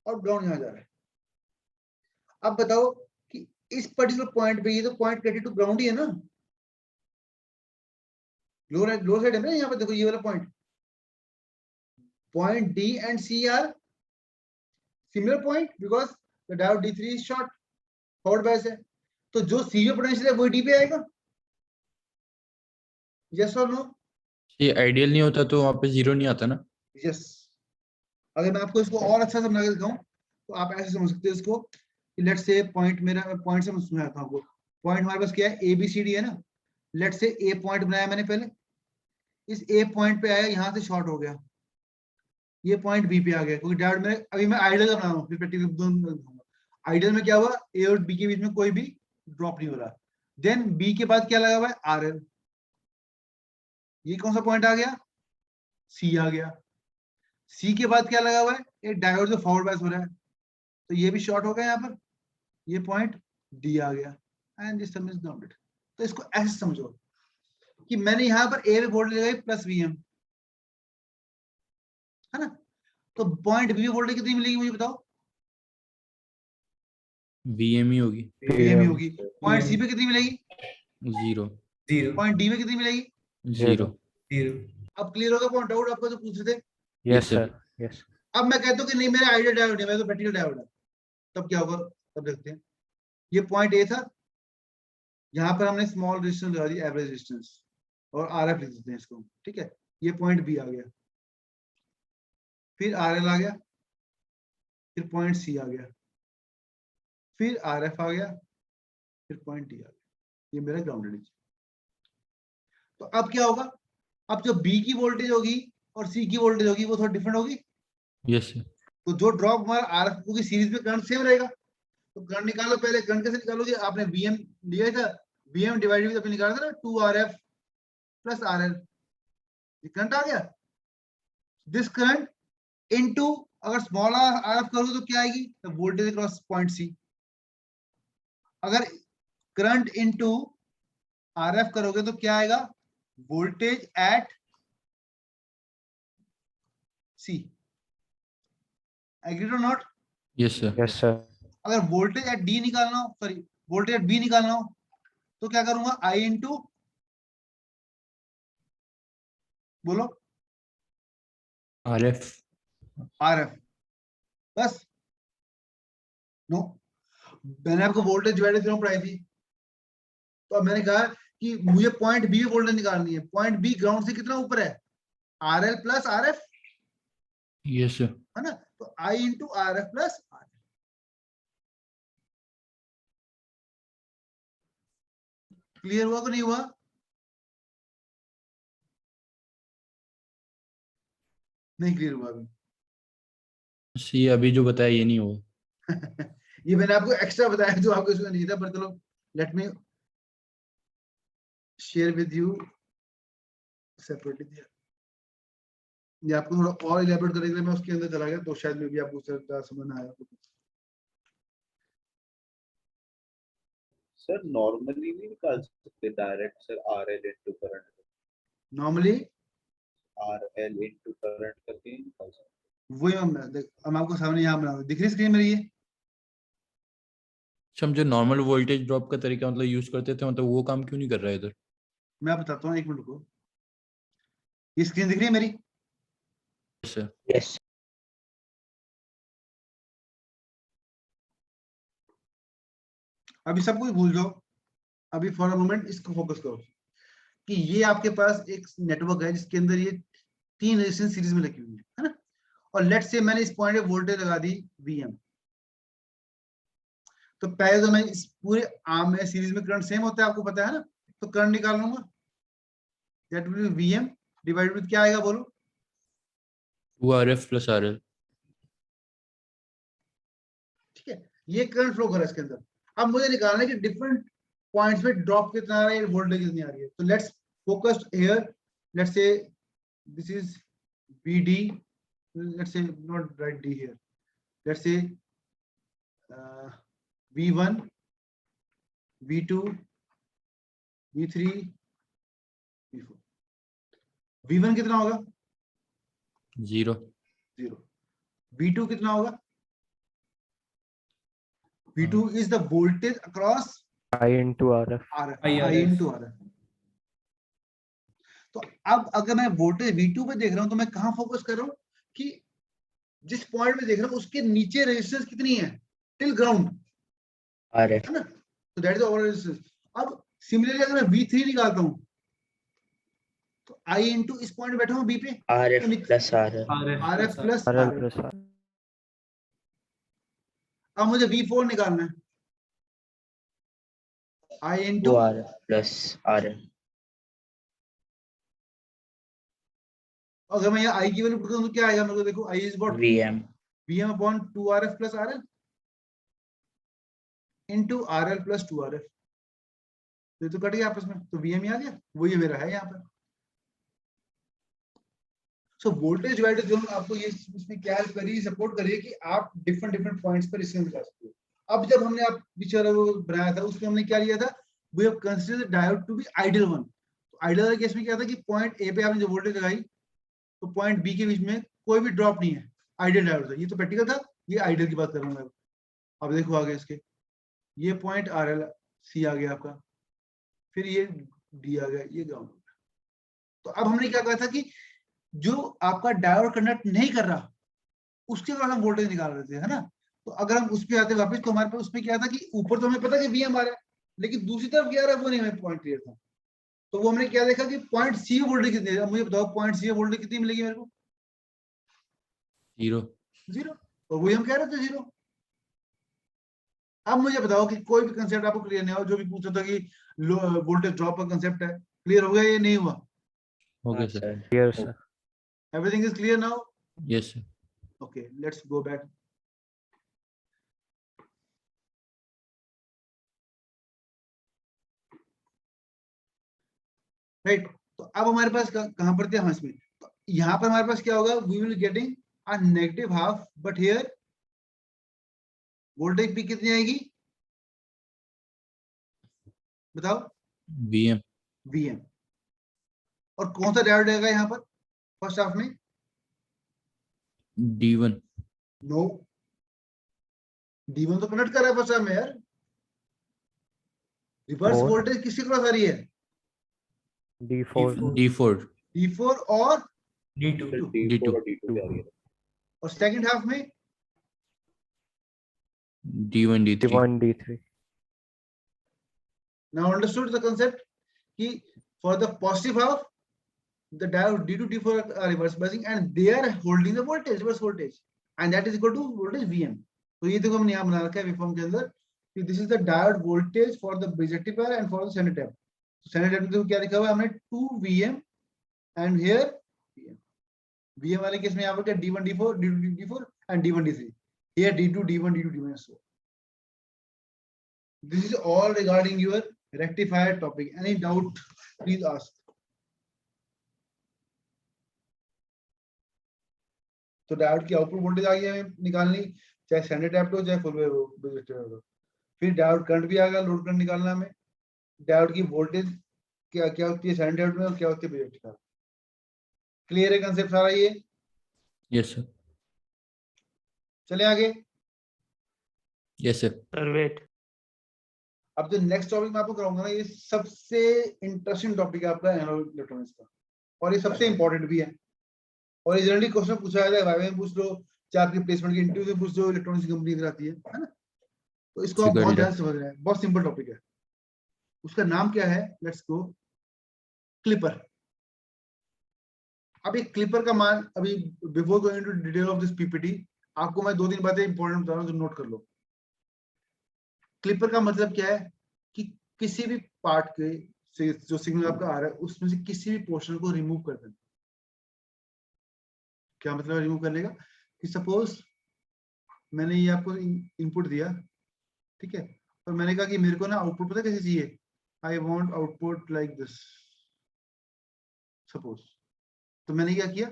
और ग्राउंड यहाँ जा रहा है। अब बताओ कि इस पर्टिकुलर पॉइंट पे, ये तो पॉइंट कनेक्टेड टू ग्राउंड ही है ना, लो साइड है ना, यहाँ पे देखो ये वाला point D and C are similar point because the diode D3 is short, forward bias है, तो जो C में पोटेंशियल है वो D पे आएगा, yes or no? ये आइडियल नहीं होता तो वहाँ पे जीरो नहीं आता ना? yes। अगर मैं आपको इसको और अच्छा समझा के दिखाऊं तो आप ऐसे समझ सकते हो इसको कि लेट्स से पॉइंट, मेरा पॉइंट से समझाता हूं आपको। पॉइंट हमारे पास क्या है, ABCD है ना। लेट्स से A पॉइंट बनाया मैंने पहले, इस ए पॉइंट पे आया, यहां से शॉर्ट हो गया, ये पॉइंट बी पे आ गया, क्योंकि डायोड में अभी मैं आइडियल का बना रहा हूँ, फिर प्रैक्टिकल दोनों। आइडियल में क्या हुआ, ए और बी के बीच में कोई भी ड्रॉप नहीं हो रहा। देन बी के बाद क्या लगा हुआ है, आर एल, ये कौन सा पॉइंट आ गया, सी आ गया। सी के बाद क्या लगा हुआ है, एक डायोड जो फॉरवर्ड बायस हो रहा है, तो ये भी शॉर्ट हो गया यहाँ पर, ये पॉइंट डी आ गया, and this some is grounded. तो इसको ऐसे समझो कि मैंने यहाँ पर ए में वोल्टेज लगाई प्लस वीएम, है ना, तो पॉइंट बी में वोल्टेज कितनी मिलेगी मुझे बताओ, वीएम ही होगी, वीएम ही होगी। पॉइंट सी पे कितनी मिलेगी, 0 0 पॉइंट डी में कितनी मिलेगी। 0। 0 अब क्लियर होगा पॉइंट आउट आपको जो पूछ रहे थे। Yes, sir. sir. Yes. अब मैं कहता हूँ कि नहीं मेरा आइडियल डायोड है, मेरा तो प्रैक्टिकल डायोड है, तब क्या होगा, तब देखते हैं। ये पॉइंट ए था, यहाँ पर हमने स्मॉल रेजिस्टेंस लगा दी, एवरेज रेजिस्टेंस, और आरएफ लिख देते हैं इसको, ठीक है। ये पॉइंट बी आ गया, फिर आरएल आ गया, फिर पॉइंट सी आ गया, फिर आरएफ आ गया, फिर पॉइंट डी आ गया, ये मेरा ग्राउंडेड है। तो अब क्या होगा, अब जो बी की वोल्टेज होगी और सी की वोल्टेज होगी वो थोड़ी डिफरेंट होगी। Yes sir. तो जो ड्रॉप हमारा आरएफ, क्योंकि सीरीज में करंट सेम रहेगा, तो करंट निकालो, पहले करंट कैसे निकालोगे, आपने वीएम लिया था, वीएम डिवाइडेड बाय, अपने निकाला था ना, 2RF प्लस RL, ये करंट आ गया। दिस करंट इनटू, अगर स्मॉल RF करोगे तो क्या आएगी, तो वोल्टेज अक्रॉस पॉइंट सी। अगर करंट इनटू RF करोगे तो क्या आएगा, वोल्टेज एट सी। एग्रीड और not? Yes sir. Yes, sir. अगर वोल्टेज एट डी निकालना हो, सॉरी वोल्टेज एट बी निकालना हो, तो क्या करूंगा, आई इंटू, बोलो, आरएफ। आरएफ, बस। नो, मैंने आपको वोल्टेज डिवाइडेड थ्योरम पढ़ाई थी, तो अब मैंने कहा कि मुझे पॉइंट बी में वोल्टेज निकालनी है, पॉइंट बी ग्राउंड से कितना ऊपर है, RL plus RF, yes sir. है ना, तो I into RF plus RL. Clear हुआ कि नहीं हुआ? नहीं क्लियर हुआ अभी? ये अभी जो बताया ये नहीं होगा। ये मैंने आपको एक्स्ट्रा बताया जो आपको इसमें नहीं था, पर चलो let me share with you separately दिया। ये आपको थोड़ा और इलैबोरेट करने के लिए मैं उसके अंदर चला गया, तो शायद में भी आपको उसका समझ ना आया। सर नॉर्मली नहीं निकाल सकते direct sir, RL into current, normally RL into current करके ही निकाल सकते। वही हम आपको सामने यहाँ बना रहा हूं, दिख रही स्क्रीन मेरी ये? हम जो नॉर्मल वोल्टेज ड्रॉप का तरीका मतलब यूज करते थे, मतलब वो काम क्यों नहीं कर रहा है इधर? मैं बताता हूँ, एक मिनट को। ये स्क्रीन दिख रही है मेरी? Yes sir. Yes. अभी सब कुछ भूल जाओ, अभी फॉर अ मोमेंट इसको फोकस करो कि ये आपके पास एक नेटवर्क है जिसके अंदर ये 3 रेजिस्टेंस सीरीज में लगी हुई है ना, और लेट्स से मैंने इस पॉइंट पे वोल्टेज लगा दी Vm। तो पहले तो मैं इस पूरे आर्म में सीरीज में करंट सेम होता है, आपको पता है ना, तो करंट निकाल लूंगा, that will be Vm divided with क्या आएगा बोलो, 2RF प्लस RL। ठीक है, ये करंट फ्लो कर रहा है इसके अंदर। अब मुझे निकालना है कि डिफरेंट पॉइंट्स पे ड्रॉप कितना आ रहा है, वोल्टेज कितनी आ रही है। तो let's focus here, let's say this is VD, let's say not write D here, let's say V1, V2, V3, V4। V1 कितना होगा, 0। 0। V2 कितना होगा, V2 is the voltage across I into RF. RF, I I into RF। तो अब अगर मैं voltage V2 पे देख रहा हूं तो मैं कहां फोकस कर रहा हूं कि जिस पॉइंट में देख रहा हूं उसके नीचे रेजिस्टेंस कितनी है, टिल ग्राउंड, RF. है ना, तो दैट इज ओवरऑल रेजिस्टेंस। अब सिमिलरली अगर मैं V3 निकालता हूं तो I इनटू इस पॉइंट बैठा हूं B पे, RF plus RL. RF plus RL RL। plus R. अब मुझे V4 निकालना है, I into 2RF plus RL. अगर मैं यहाँ I की वैल्यू पुट करूं तो क्या आएगा मेरे को, देखो I is about VM. VM upon 2RF plus RL into RL plus 2RF, तो कट गया आपस में, तो VM ही आ गया, वो ये मेरा है यहाँ पर। सो वोल्टेज डिवाइडर जो आपको ये इसमें क्या हेल्प करिए, सपोर्ट करिए कि आप डिफरेंट पॉइंट्स पर इसमें निकाल सकते हो। अब जब हमने आप पीछे वाला वो बनाया था उसमें हमने क्या लिया था, we have considered the diode to be ideal one. तो आइडियल वाले केस में क्या था कि पॉइंट ए पे आपने जो वोल्टेज लगाई तो पॉइंट बी के बीच में कोई भी ड्रॉप नहीं है, आइडियल डायोड था। ये तो प्रैक्टिकल था, ये आइडियल की बात कर रहा हूँ मैं। अब देखो आगे इसके, ये पॉइंट RL C आ गया आपका, फिर ये D आ गया, ये ग्राउंड। तो अब हमने क्या कहा था कि जो आपका डायोड कंडक्ट नहीं कर रहा उसके बाद हम वोल्टेज निकाल रहे थे, है ना। तो अगर हम उस पे आते वापस, तो हमारे पास उसमें क्या था कि ऊपर तो हमें पता कि VM आ रहा है, लेकिन दूसरी तरफ क्या आ रहा है वो नहीं हमें पॉइंट क्लियर था। तो वो हमने क्या देखा कि पॉइंट C वोल्टेज कितनी है। मुझे बताओ पॉइंट C वोल्टेज कितनी मिलेगी मेरे को? 0। और वही हम कह रहे थे 0। अब मुझे बताओ कि कोई भी कंसेप्ट आपको क्लियर नहीं हो, जो भी पूछा था कि वोल्टेज ड्रॉप का कंसेप्ट है, क्लियर हो गया या नहीं हुआ? Okay, हाँ, sir. sir. Clear, sir. Everything is clear now? Yes, sir. Okay, let's go back. Right. तो अब हमारे पास कहां पर थे हम इसमें, तो यहाँ पर हमारे पास क्या होगा, we will getting a negative half, but here voltage भी कितनी आएगी बताओ? VM. VM। और कौन सा डायोड आएगा यहाँ पर फर्स्ट हाफ में? D1. नो, D1 तो कनेक्ट कर रहा है फर्स्ट हाफ में यार। रिवर्स और? वोल्टेज किसके क्रॉस आ रही है? D4. D4. D4 और D2. D4 और D2 जा रही है। और सेकंड हाफ में D1, D3. D1, D3. now understood the concept कि for the positive half the diode D2 D4 are reverse biasing and they are holding the voltage, reverse voltage, and that is equal to voltage VM। तो ये देखो हमने यहाँ बना रखा है waveform के अंदर कि this is the diode voltage for the bridge rectifier and for the standard tap। तो standard tap में क्या लिखा हुआ है हमने 2 VM and here VM। VM वाले केस में यहाँ पर क्या D1 D4 D2 D4 and D1 D3, here D2 D1 D2 D1 so this is all regarding your rectifier topic। any doubt please ask। तो डायोड की output voltage आ गई हमें निकालनी, चाहे स्टैंडर्ड टैप हो चाहे फुल वेव हो। फिर डायोड करंट भी आ गया, लोड करंट निकालना हमें। डायोड की वोल्टेज क्या क्या होती है स्टैंडर्ड डायोड में और क्या होती है बिजली। क्लियर है कंसेप्ट सारा ये? Yes, sir. चले आगे। Yes, sir. Sir, wait. अब जो नेक्स्ट टॉपिक मैं आपको कराऊंगा ना, ये सबसे इंटरेस्टिंग टॉपिक है आपका एनालॉग इलेक्ट्रॉनिक्स का, और ये सबसे इंपॉर्टेंट भी है। और ये जनरली क्वेश्चन पूछा जाता है, वाईवा में पूछ लो, चाहे आपकी प्लेसमेंट की इंटरव्यू से पूछ लो, इलेक्ट्रॉनिक्स कंपनी इधर आती है ना। तो इसको आप बहुत ध्यान से समझ रहे हैं, बहुत सिंपल टॉपिक है। उसका नाम क्या है? Let's go, clipper. अब एक क्लिपर का मान, अभी before going to detail of this PPT आपको मैं 2-3 बातें इंपॉर्टेंट बता रहा हूं, जो नोट कर लो। क्लिपर का मतलब क्या है कि किसी भी पार्ट के से जो सिग्नल आपका आ रहा है उसमें से किसी भी पोर्शन को रिमूव कर देना। क्या मतलब रिमूव करने का? कि सपोज मैंने ये आपको इनपुट दिया, ठीक है, और मैंने कहा कि मेरे को ना आउटपुट पता कैसे चाहिए, I want output like this suppose. तो मैंने क्या किया,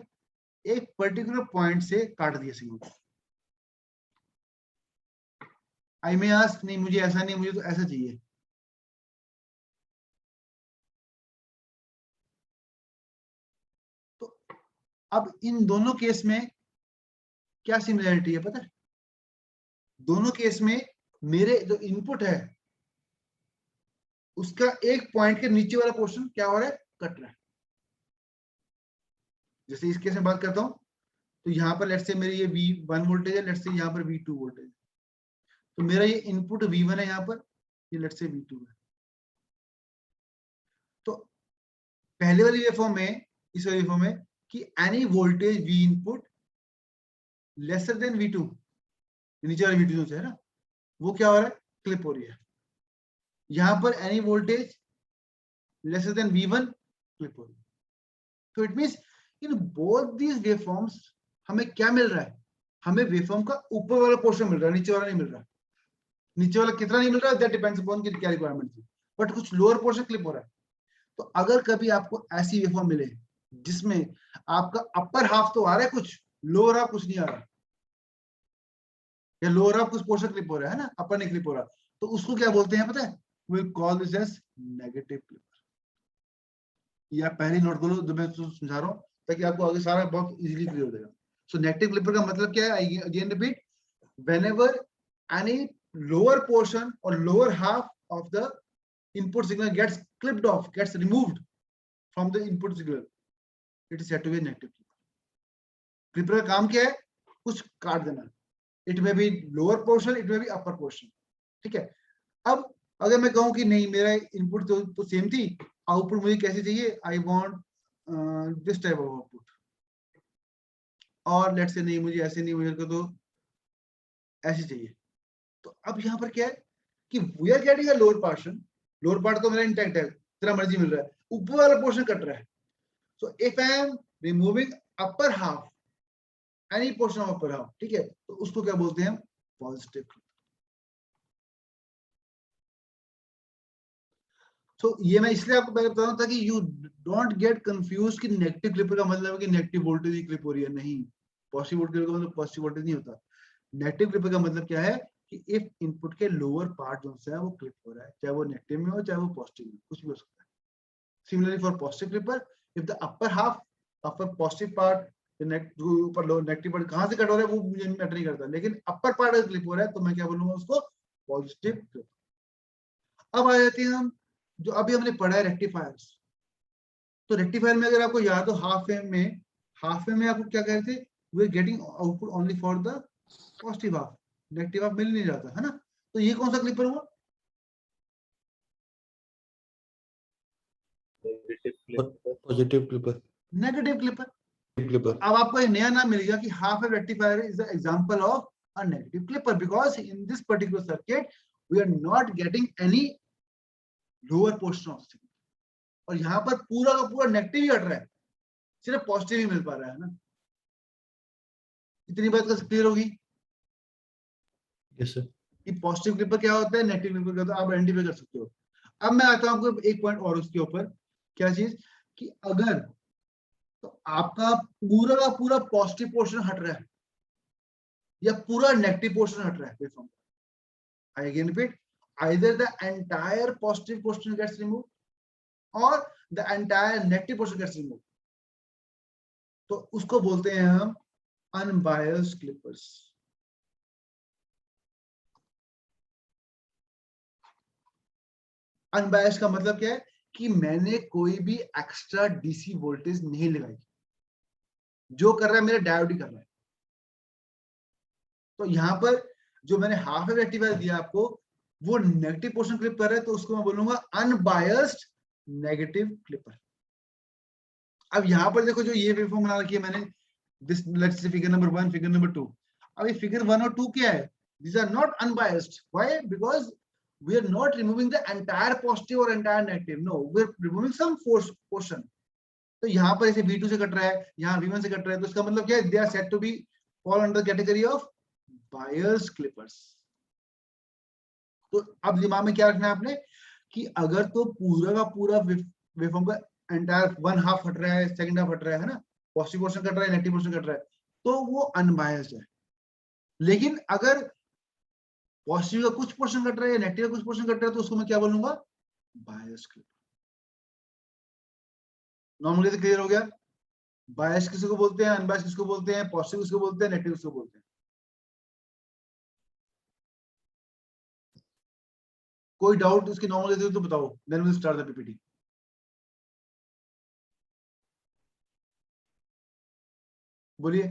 एक पर्टिकुलर पॉइंट से काट दिया सिग्नल। आई मे आस्क, नहीं मुझे ऐसा नहीं, मुझे तो ऐसा चाहिए। तो अब इन दोनों केस में क्या सिमिलरिटी है पता है? दोनों केस में मेरे जो इनपुट है उसका एक पॉइंट के नीचे वाला पोर्शन क्या हो रहा है, कट रहा है। जैसे इस केस में बात करता हूं तो यहाँ पर लेट्स से मेरी ये V1 वोल्टेज है, लेट्स से यहाँ पर V2 वोल्टेज, तो मेरा ये इनपुट V1 है, यहाँ पर ये लेट्स से V2 है। तो पहले वाली वेवफॉर्म में, इस वाली वेवफॉर्म में कि any voltage V input lesser than V2, नीचे वाले V2 से है ना, वो क्या हो रहा है, क्लिप हो रही है। यहाँ पर any voltage lesser than V1 clip हो रही है। तो it means in both these waveforms हमें क्या मिल रहा है, हमें वेवफॉर्म का ऊपर वाला पोर्शन मिल रहा है, नीचे वाला नहीं मिल रहा। नीचे वाला कितना नहीं मिल रहा है, दैट डिपेंड्स अपॉन कि क्या रिक्वायरमेंट थी, बट कुछ लोअर पोर्शन क्लिप हो रहा है। तो अगर कभी आपको ऐसी वेवफॉर्म मिले जिसमें आपका अपर हाफ तो आ रहा है कुछ, लोअर हाफ कुछ नहीं आ रहा, या लोअर हाफ कुछ पोर्शन क्लिप हो रहा है ना, अपर नहीं क्लिप हो रहा, तो उसको क्या बोलते हैं पता है, we'll call this as negative clipper। या पहले नोट कर लो जो मैं समझा रहा हूं, ताकि आपको आगे सारा बहुत इजीली क्लियर हो जाएगा। सो नेगेटिव क्लिपर का मतलब क्या है, I again repeat, whenever any lower portion or lower half of the input signal gets clipped off, gets removed from the input signal, it is said to be a negative clipper। Clipper का काम क्या है, कुछ काट देना, it में भी lower portion, it में भी अपर पोर्शन, ठीक है। अब अगर मैं कहूं कि नहीं मेरा इनपुट तो सेम थी, आउटपुट मुझे कैसे चाहिए, I want this type of output, और लेट्स से नहीं मुझे ऐसे नहीं, मुझे तो ऐसे चाहिए। तो अब यहाँ पर क्या है कि we are getting a lower portion, lower part तो मेरा इंटैक्ट है, तेरा मर्जी मिल रहा है, ऊपर वाला पोर्शन कट रहा है। So if I am removing upper half, any portion of upper half, ठीक है, तो उसको क्या बोलते हैं, पॉजिटिव। तो ये मैं इसलिए आपको पहले बता रहा हूं ताकि यू डोंट गेट कंफ्यूज कि नेगेटिव क्लिपर का मतलब है कि नेगेटिव वोल्टेज ही क्लिप हो रही है, नहीं, पॉजिटिव वोल्टेज का मतलब पॉजिटिव वोल्टेज नहीं होता। नेगेटिव क्लिपर का मतलब क्या है कि इफ इनपुट के लोअर पार्ट जो है वो क्लिप हो रहा है, चाहे वो नेगेटिव में हो चाहे वो पॉजिटिव में, कुछ भी हो सकता है। Similarly for positive clipper, if the upper half of a positive part, जो ऊपर लोअर नेगेटिव पार्ट कहां से कट हो रहा है वो मुझे मैटर नहीं करता, लेकिन अपर पार्ट अगर क्लिप हो रहा है तो मैं क्या बोलूंगा उसको, पॉजिटिव क्लिपर। अब आ जाते हैं हम जो अभी हमने पढ़ा है रेक्टिफायर्स। तो रेक्टिफायर में अगर आपको याद हो, हाफ वेव में आपको क्या कह रहे थे, we are getting output only for the positive half, negative half मिल नहीं जाता है ना। तो ये कौन सा क्लिपर हुआ, positive clipper, negative clipper. Clipper. अब आपको एक नया नाम मिलेगा कि half wave rectifier is the example of a negative clipper, because in this particular circuit we are not getting any lower portion of signal, और यहाँ पर पूरा का पूरा नेगेटिव ही हट रहा है, सिर्फ पॉजिटिव ही मिल पा रहा है ना। इतनी बात क्लियर होगी यस सर। कि पॉजिटिव क्लिपर क्या होता है, नेगेटिव क्लिपर क्या होता है, आप आइडेंटिफाई कर सकते हो। अब मैं आता हूं आपको एक पॉइंट और उसके ऊपर, क्या चीज कि अगर तो आपका पूरा का पूरा पॉजिटिव पोर्शन हट रहा है या पूरा नेगेटिव पोर्शन हट रहा है waveform, I again repeat, either the entire positive portion gets removed or the entire negative portion gets removed, तो उसको बोलते हैं हम unbiased clippers। अनबायस्ड का मतलब क्या है कि मैंने कोई भी एक्स्ट्रा डीसी वोल्टेज नहीं लगाई, जो कर रहा है मेरा डायोड ही कर रहा है। तो यहाँ पर जो मैंने हाफ वेव रेक्टिफायर दिया आपको, वो नेगेटिव पोर्शन क्लिप कर रहा है, तो उसको मैं बोलूंगा अनबायस्ड नेगेटिव क्लिपर। अब यहाँ पर देखो जो ये वेवफॉर्म बना रखी है मैंने, this let's say figure number 1, figure number 2। अब ये फिगर 1 और 2 क्या है, these are not unbiased, why, because we are not removing the entire positive or entire negative, no, we are removing some force portion। तो यहाँ पर ऐसे V2 से कट रहा है, यहाँ V1 से कट रहा है, तो इसका मतलब क्या है, they are said to be fall under the category of biased clippers। तो अब दिमाग में क्या रखना है आपने कि अगर तो पूरा का पूरा वेवफॉर्म का एंटायर वन हाफ हट रहा है, सेकंड हाफ हट रहा है ना, पॉजिटिव पोर्शन कट रहा है, नेगेटिव पोर्शन कट रहा है, तो वो अनबायस्ड है। लेकिन अगर पॉजिटिव का कुछ पोर्शन कट रहा है, नेगेटिव का कुछ पोर्शन कट रहा है, तो उसको मैं क्या बोलूंगा, बायस्ड क्लिपर। नॉर्मली से क्लियर हो गया, बायस्ड किसको बोलते हैं, अनबायस्ड किसको बोलते हैं, पॉजिटिव किसको बोलते हैं, नेगेटिव किसको बोलते हैं। कोई डाउट उसकी नॉर्मल तो बताओ, then we start the PPT. बोलिए।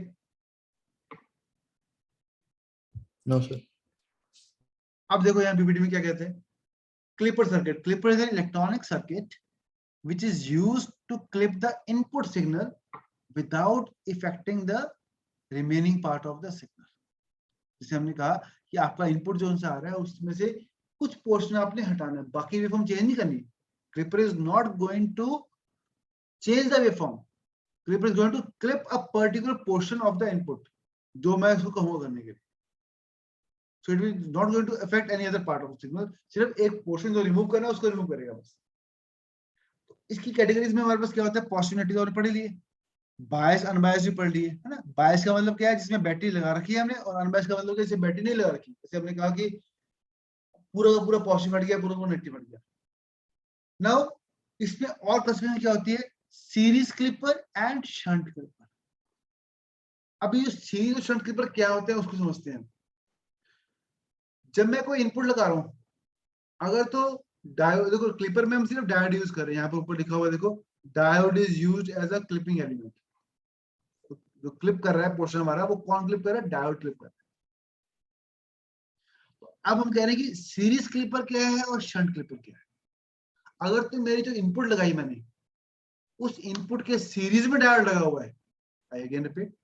No sir. अब देखो यहाँ पीपीटी में क्या कहते हैं, clipper circuit. Clipper is an electronic circuit which is used to clip the input signal without affecting the remaining part of the signal। जैसे हमने कहा कि आपका इनपुट जो उनसे आ रहा है उसमें से कुछ पोर्शन आपने हटाना है, बाकी वेवफॉर्म चेंज नहीं करनी। Clipper is not going to change the waveform, clipper is going to clip a particular portion of the input जो मैं इसको कहूँगा करने के लिए. So it will not going to affect any other part of the signal. सिर्फ एक portion जो remove करना है उसको remove करेगा बस. तो इसकी कैटेगरीज में हमारे पास क्या होता है, पॉजिटिव नेगेटिव और पढ़ लिए, बायस अनबायस भी पढ़ लिए, है ना. बायस का मतलब क्या है, जिसमें बैटरी लगा रखी है हमने, और अनबायस का मतलब जैसे बैटरी नहीं लगा रखी, जैसे हमने कहा कि पूरा का पूरा पॉजिटिव हट गया, पूरा का नेगेटिव हट गया. नाउ इसमें और क्लासिफिकेशन क्या होती है, series clipper and shunt clipper. अभी ये सीरीज और शंट क्लिपर क्या होते हैं उसको समझते हैं. जब मैं कोई इनपुट लगा रहा हूं, अगर तो डायोड, देखो क्लिपर में हम सिर्फ डायोड यूज कर रहे हैं, यहाँ पर ऊपर लिखा हुआ है देखो, diode is used as a clipping element. जो क्लिप कर रहा है पोर्शन हमारा, वो कौन क्लिप कर रहा है, डायोड क्लिप कर रहा है. तो अब हम कह रहे हैं कि सीरीज क्लिपर क्या है और शंट क्लिपर क्या है. अगर तो मेरी जो इनपुट लगाई मैंने, उस इनपुट के सीरीज में डायोड लगा हुआ है, I again repeat,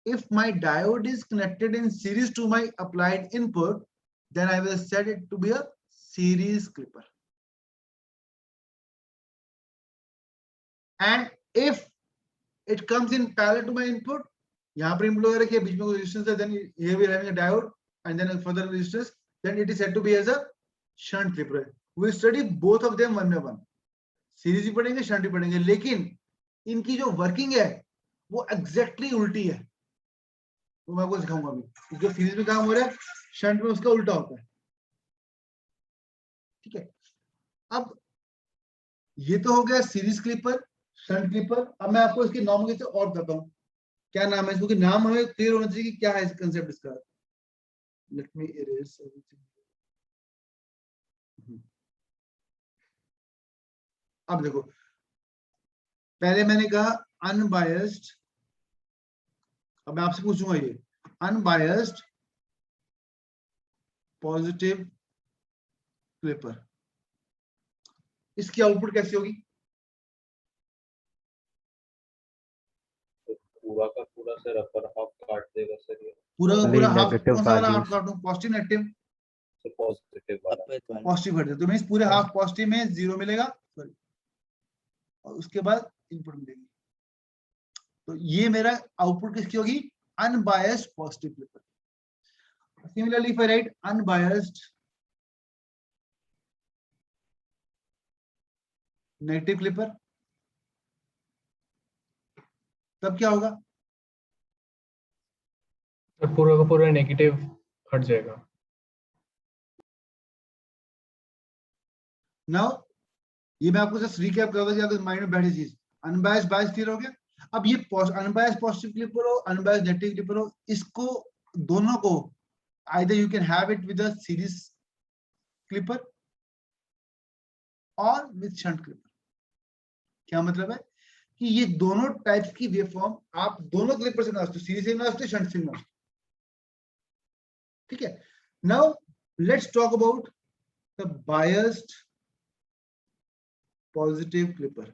if my diode is connected in series to my applied input, then I will set it to be a series clipper. And if it comes in parallel to my input, यहाँ पर input वगैरह के बीच में कोई resistance है, then here we are having a diode and then a further resistance, then it is said to be as a shunt clipper. We study both of them one by one. Series भी पढ़ेंगे, shunt भी पढ़ेंगे, लेकिन इनकी जो working है वो exactly उल्टी है. तो मैं आपको सिखाऊंगा अभी. जो सीरीज में काम हो रहा है, शंट में उसका उल्टा होता है. ठीक है. अब ये तो हो गया सीरीज क्लिपर, शंट क्लिपर. अब मैं आपको इसके नाम से और बताता हूँ क्या नाम है इसको, कि नाम हमें क्लियर होना चाहिए कि क्या है कंसेप्ट इसका. Let me erase everything. अब देखो, पहले मैंने कहा अनबायस्ड. अब मैं आपसे पूछूंगा ये अनबायस्ड पॉजिटिव क्लिपर, इसकी आउटपुट कैसी होगी. पूरा का पूरा सर अपर हाफ काट देगा सर. ये पूरा का पूरा हाफ, negative कौन सा वाला हाफ values. काटूं, पॉजिटिव नेगेटिव. सर पॉजिटिव वाला. पॉजिटिव कर दे तो मींस पूरे हाफ पॉजिटिव में 0 मिलेगा, सॉरी, और उसके बाद इनपुट मिलेगी. तो ये मेरा आउटपुट किसकी होगी, unbiased positive clipper. Similarly if I right unbiased negative clipper, तब क्या होगा, तो पूरा का पूरा नेगेटिव हट जाएगा. नाउ ये मैं आपको जस्ट रिकैप कर दूं कि माइंड में बैठी चीज. अनबायस्ड बायस क्लियर हो गया. अब ये अनबायस्ड पॉजिटिव क्लिपर हो, अनबायस्ड नेगेटिव क्लिपर हो, इसको दोनों को either you can have it with a series clipper और विद शंट क्लिपर. क्या मतलब है कि ये दोनों टाइप्स की वेवफॉर्म आप दोनों क्लिपर से बना सकते हो, सीरीज से बना सकते हो, शंट से बना सकते हो. ठीक है. Now let's talk about the biased positive clipper.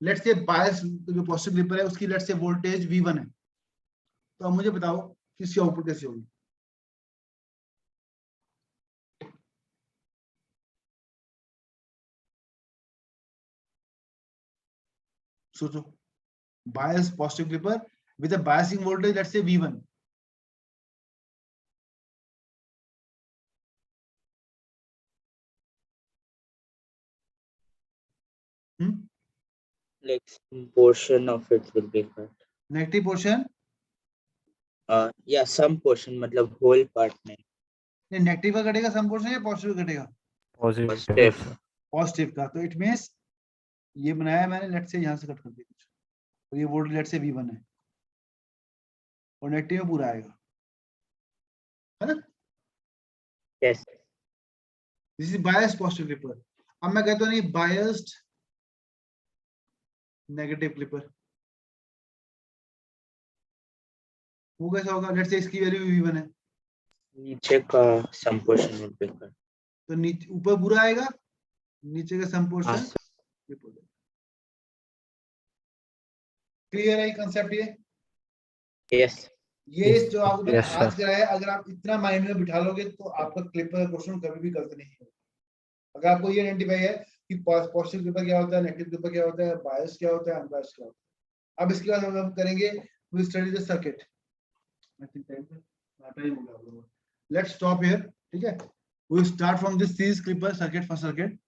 Let's say bias जो पॉजिटिव क्लिपर है उसकी लेट्स से वोल्टेज V1 है. तो अब मुझे बताओ कि इसकी आउटपुट कैसी होगी. सोचो, bias positive clipper with a biasing voltage let's say V1. Like some portion of it will be cut. Negative portion, Yeah, some portion, मतलब whole part नहीं. ये नेगेटिव का कटेगा सम पोर्शन या पॉजिटिव का कटेगा, Positive. पॉजिटिव का. तो इट मींस ये बनाया मैंने, लेट्स से यहां से कट कर दिया कुछ, और ये वोल्टेज लेट्स से V1 है और नेगेटिव में पूरा आएगा, है ना. Yes. This is biased positive clipper. अब मैं कहता हूं नहीं बायस्ड नेगेटिव क्लिपर, वो कैसा होगा. लेट्स से इसकी वैल्यू V1 है, नीचे का some portion will be cut. तो नीचे ऊपर पूरा आएगा, नीचे का सम पोर्शन. क्लियर है कंसेप्ट ये. Yes. ये जो आपको Yes, sir. आज कराया, अगर आप इतना माइंड में बिठा लोगे तो आपका क्लिपर का क्वेश्चन कभी भी गलत नहीं होगा. अगर आपको ये आइडेंटिफाई है कि पॉजिटिव के ऊपर क्या होता है, नेगेटिव के ऊपर क्या होता है, बायस क्या होता है, अनबायस क्या होता है। अब इसके बाद हम करेंगे we study the circuit. I think time हो गया आप लोगों को। लेट्स स्टॉप हियर, ठीक है। We start from this series clipper circuit for circuit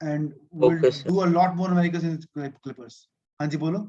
and we'll Okay, sir. do a lot more numericals in clippers। हाँ जी बोलो।